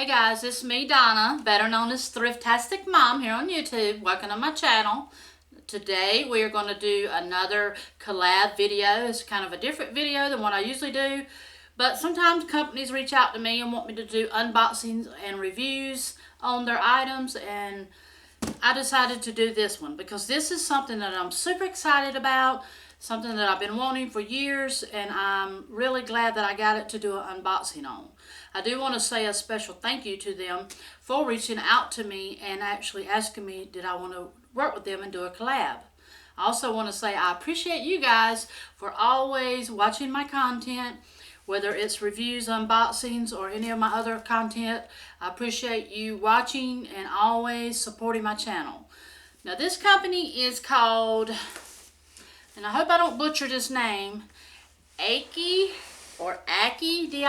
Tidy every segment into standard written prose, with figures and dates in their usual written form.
guys, it's me, Donna, better known as Thrifttasticmom here on YouTube. Welcome to my channel. Today we are going to do another collab video. It's kind of a different video than what I usually do, but sometimes companies reach out to me and want me to do unboxings and reviews on their items, and I decided to do this one because this is something that I'm super excited about, something that I've been wanting for years, and I'm really glad that I got it to do an unboxing on. I do want to say a special thank you to them for reaching out to me and actually asking me did I want to work with them and do a collab. I also want to say I appreciate you guys for always watching my content, whether it's reviews, unboxings, or any of my other content. I appreciate you watching and always supporting my channel. Now this company is called, and I hope I don't butcher this name, AKEYDY. AKEYDY.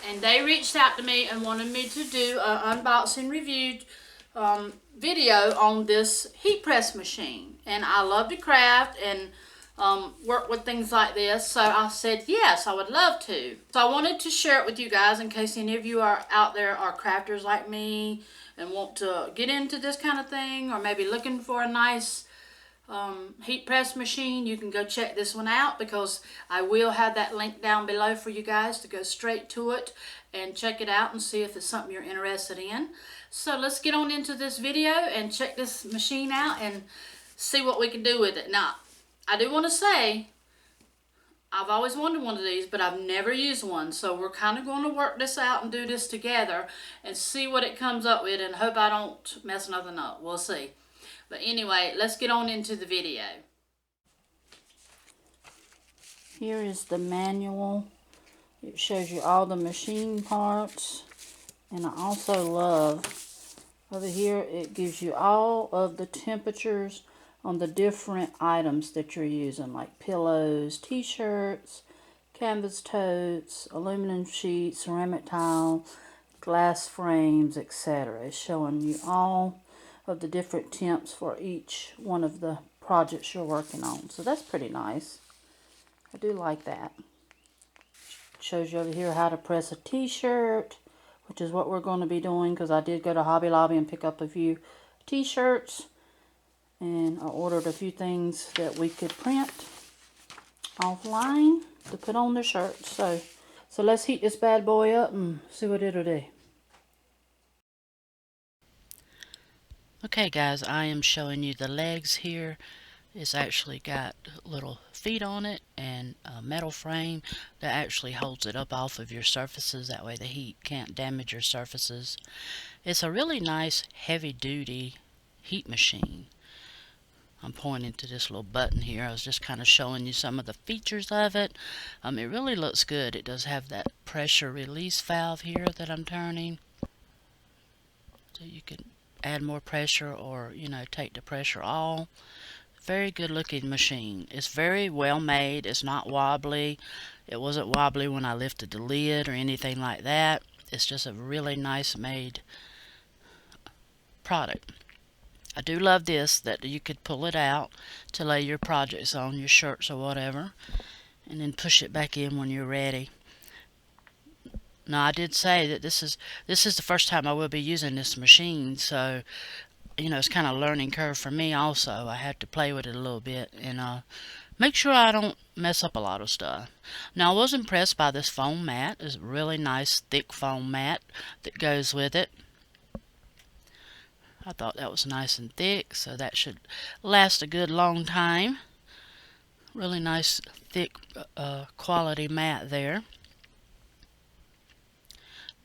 And they reached out to me and wanted me to do an unboxing review video on this heat press machine. And I love to craft and work with things like this, so I said yes, I would love to. So I wanted to share it with you guys in case any of you are out there are crafters like me and want to get into this kind of thing, or maybe looking for a nice heat press machine. You can go check this one out because I will have that link down below for you guys to go straight to it and check it out and see if it's something you're interested in. So let's get on into this video and check this machine out and see what we can do with it. Now, I do want to say, I've always wanted one of these, but I've never used one. So we're kind of going to work this out and do this together and see what it comes up with, and hope I don't mess nothing up. We'll see. But anyway, let's get on into the video. Here is the manual. It shows you all the machine parts. And I also love, over here, it gives you all of the temperatures on the different items that you're using, like pillows, t-shirts, canvas totes, aluminum sheets, ceramic tile, glass frames, etc. It's showing you all of the different temps for each one of the projects you're working on. So that's pretty nice. I do like that. Shows you over here how to press a t-shirt, which is what we're going to be doing, because I did go to Hobby Lobby and pick up a few t-shirts, and I ordered a few things that we could print offline to put on the shirts. So let's heat this bad boy up and see what it'll do. Okay guys, I am showing you the legs here. It's actually got little feet on it and a metal frame that actually holds it up off of your surfaces. That way the heat can't damage your surfaces. It's a really nice heavy duty heat machine. I'm pointing to this little button here. I was just kind of showing you some of the features of it. It really looks good. It does have that pressure release valve here that I'm turning. So you can add more pressure, or take the pressure off. Very good looking machine. It's very well made. It's not wobbly. It wasn't wobbly when I lifted the lid or anything like that. It's just a really nice made product. I do love this, that you could pull it out to lay your projects on, your shirts or whatever, and then push it back in when you're ready. Now I did say that this is the first time I will be using this machine, so it's kind of a learning curve for me also. I had to play with it a little bit and make sure I don't mess up a lot of stuff. Now I was impressed by this foam mat. It's a really nice thick foam mat that goes with it. I thought that was nice and thick, so that should last a good long time. Really nice thick quality mat there.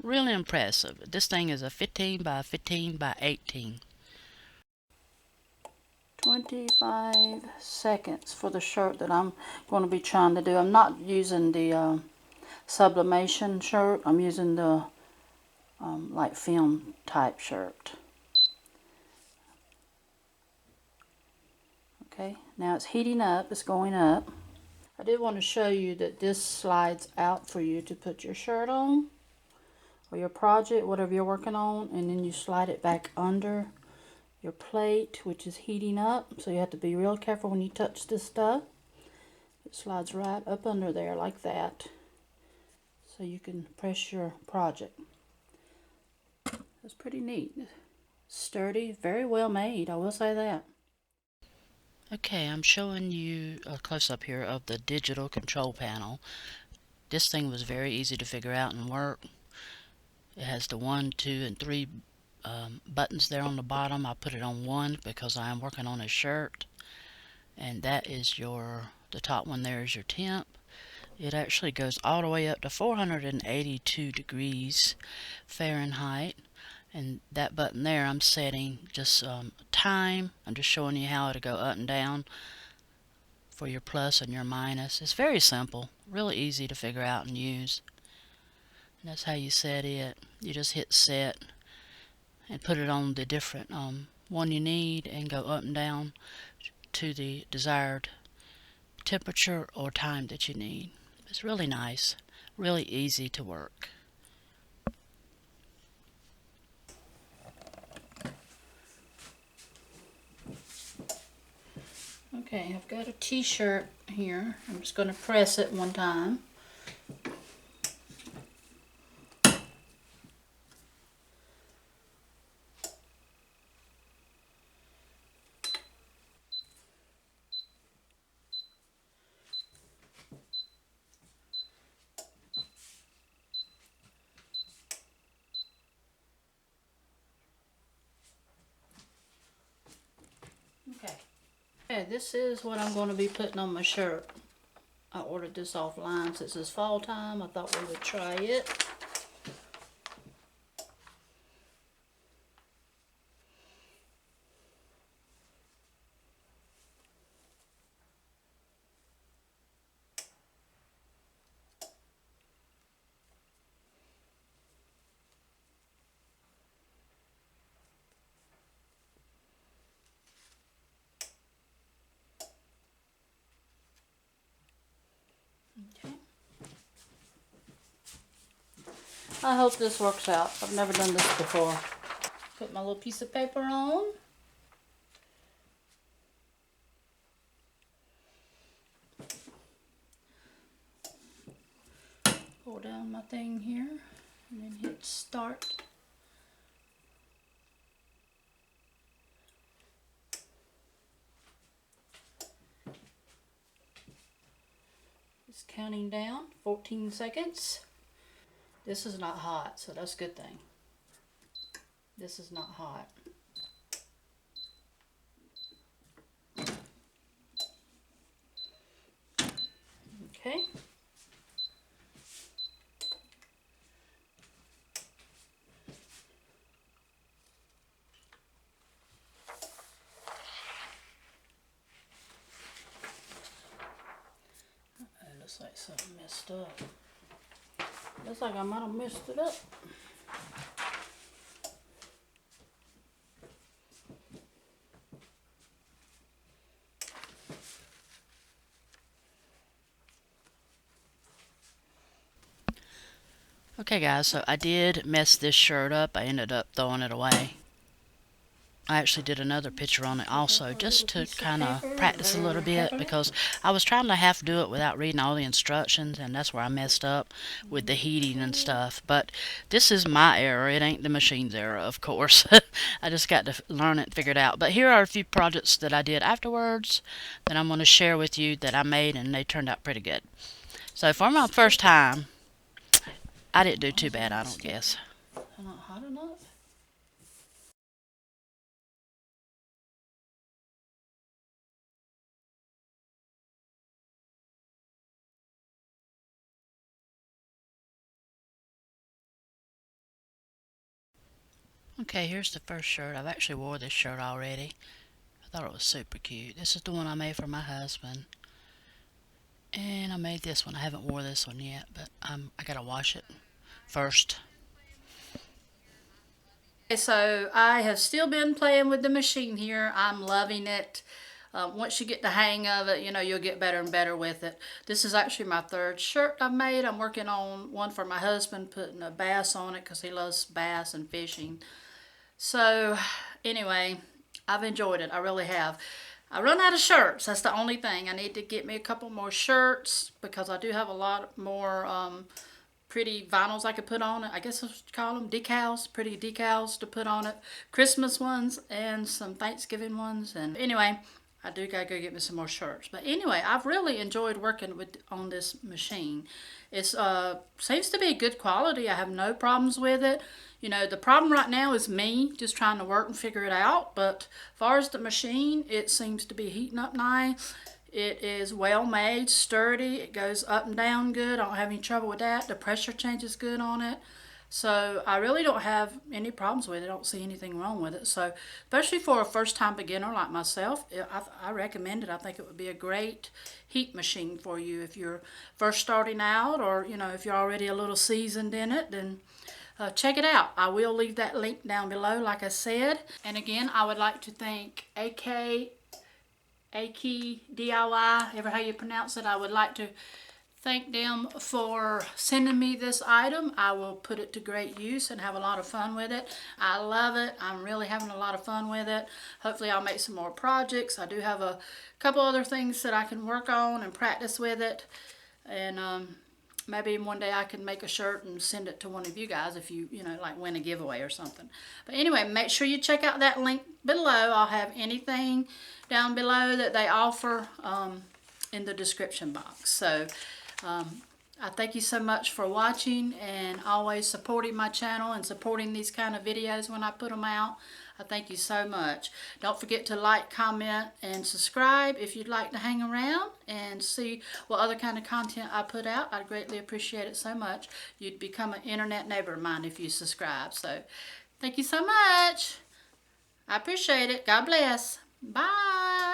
Really impressive. This thing is a 15 by 15 by 18. 25 seconds for the shirt that I'm going to be trying to do. I'm not using the sublimation shirt. I'm using the like film type shirt. Okay, now it's heating up. It's going up. I did want to show you that this slides out for you to put your shirt on, or your project, whatever you're working on, and then you slide it back under your plate, which is heating up. So you have to be real careful when you touch this stuff. It slides right up under there like that, so you can press your project. That's pretty neat. Sturdy, very well made, I will say that. Okay, I'm showing you a close-up here of the digital control panel. This thing was very easy to figure out and work. It has the 1, 2, and 3 buttons there on the bottom. I put it on 1 because I am working on a shirt, and that is the top one there is your temp. It actually goes all the way up to 482 degrees Fahrenheit, and that button there I'm setting just time. I'm just showing you how it'll go up and down for your plus and your minus. It's very simple, really easy to figure out and use. And that's how you set it. You just hit set and put it on the different one you need and go up and down to the desired temperature or time that you need. It's really nice, really easy to work. Okay, I've got a t-shirt here. I'm just going to press it one time. Okay, this is what I'm going to be putting on my shirt. I ordered this offline since it's fall time. I thought we would try it. Okay. I hope this works out. I've never done this before. Put my little piece of paper on. Pull down my thing here and then hit start. It's counting down, 14 seconds. This is not hot, so that's a good thing. This is not hot. Okay. It looks like something messed up. Looks like I might have messed it up. Okay guys, so I did mess this shirt up. I ended up throwing it away. I actually did another picture on it also, just to kind of practice a little bit, because I was trying to half do it without reading all the instructions, and that's where I messed up with the heating and stuff. But this is my error. It ain't the machine's error, of course. I just got to learn it and figure it out. But here are a few projects that I did afterwards that I'm going to share with you that I made, and they turned out pretty good. So for my first time, I didn't do too bad, I don't guess. Not hot enough? Okay, here's the first shirt. I've actually wore this shirt already. I thought it was super cute. This is the one I made for my husband. And I made this one. I haven't wore this one yet, but I gotta wash it first. Okay, so I have still been playing with the machine here. I'm loving it. Once you get the hang of it, you know, you'll get better and better with it. This is actually my third shirt I've made. I'm working on one for my husband, putting a bass on it because he loves bass and fishing. So anyway, I've enjoyed it. I really have. I run out of shirts. That's the only thing. I need to get me a couple more shirts because I do have a lot more pretty vinyls I could put on it. I guess I should call them decals, pretty decals to put on it. Christmas ones and some Thanksgiving ones. And anyway, I do gotta go get me some more shirts. But anyway, I've really enjoyed working on this machine. It's seems to be good quality. I have no problems with it. You know, the problem right now is me just trying to work and figure it out. But as far as the machine, it seems to be heating up nice. It is well made, sturdy. It goes up and down good. I don't have any trouble with that. The pressure changes good on it. So I really don't have any problems with it. I don't see anything wrong with it. So especially for a first-time beginner like myself, I recommend it. I think it would be a great heat machine for you if you're first starting out, or you know, if you're already a little seasoned in it, then check it out. I will leave that link down below, like I said. And again, I would like to thank AKEYDIY, ever how you pronounce it. I would like to thank them for sending me this item. I will put it to great use and have a lot of fun with it. I love it. I'm really having a lot of fun with it. Hopefully I'll make some more projects. I do have a couple other things that I can work on and practice with it. And maybe one day I can make a shirt and send it to one of you guys if you know, like win a giveaway or something. But anyway, make sure you check out that link below. I'll have anything down below that they offer in the description box. So I thank you so much for watching and always supporting my channel and supporting these kind of videos when I put them out. I thank you so much. Don't forget to like, comment, and subscribe if you'd like to hang around and see what other kind of content I put out. I'd greatly appreciate it so much. You'd become an internet neighbor of mine if you subscribe. So thank you so much. I appreciate it. God bless. Bye.